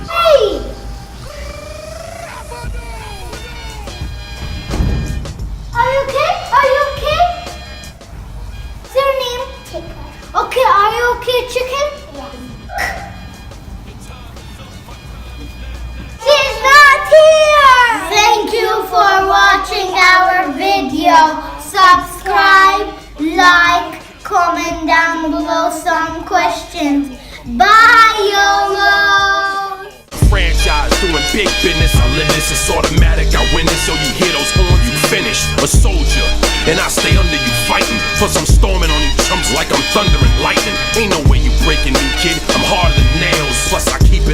Hey! Are you okay? Are you okay? What's your name? Chicken. Okay, are you okay, chicken? Yes. She's not here! Thank you for watching our video. Subscribe, like, comment down below some questions. Bye, YOLO! Franchise doing big business, I live this, it's automatic, I win this. So you hear those horns, you finish. A soldier, and I stay under you fighting. Plus I'm storming on you chumps like I'm thunder and lightning. Ain't no way you breaking me, kid, I'm harder than nails. Plus I